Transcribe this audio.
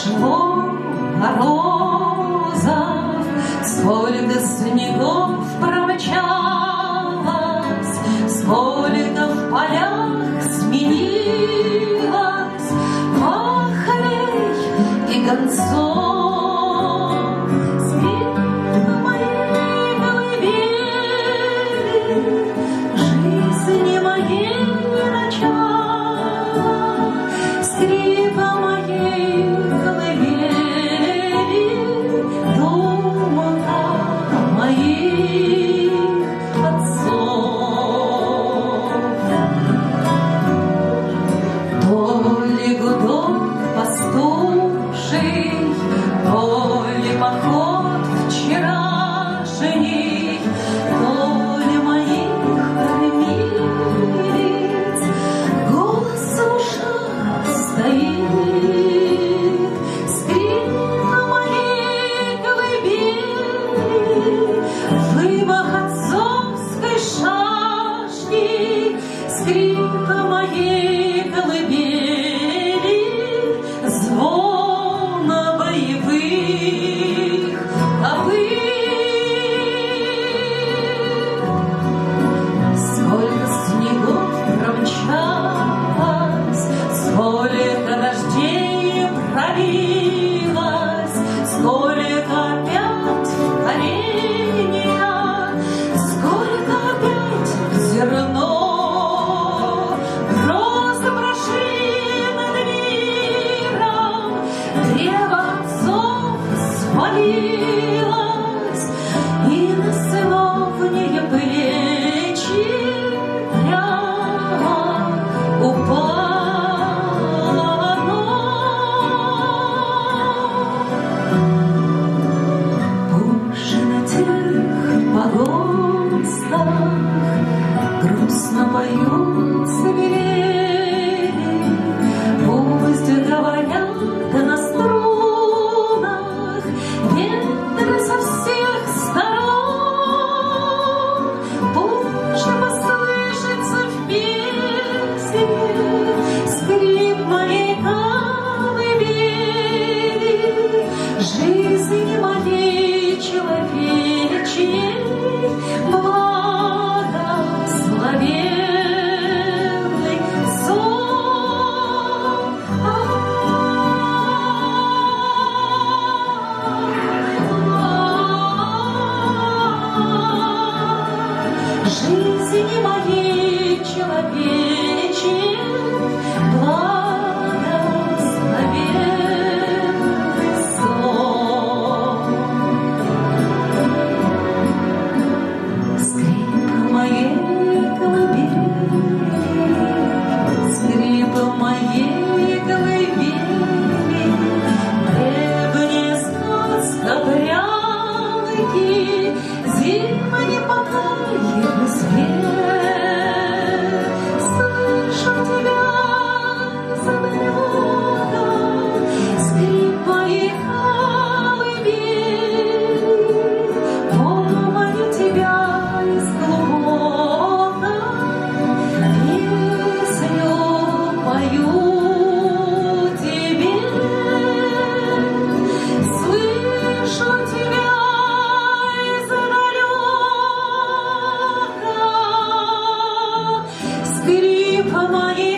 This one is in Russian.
прошло морозов, сколько снегов промчалось, сколько в полях сменилось махарей и гонцов. Скрипка моей колыбели, звона боевых копыт. Сколько снегов промчалось, сколько дождей пролилось, сколько опять в коренья, сколько опять зерно. И на сыновние плечи прямо упало оно. Позже на тех погостах грустно поют свирели, пусть говорят да на струнах ветры со всех сторон. Пусть послышится в песне скрип моей колыбели, жизни моей человечей благословенный сон. Жизни моей человечей благословенный сон. Скрипка моей колыбели, скрипка моей колыбели, древняя сказка прялки, зима не покоит свет. Слышу тебя за дорогой, скрип моей колыбели, помню тебя из глубокой, песню пою тебе. Слышу тебя скрипка моей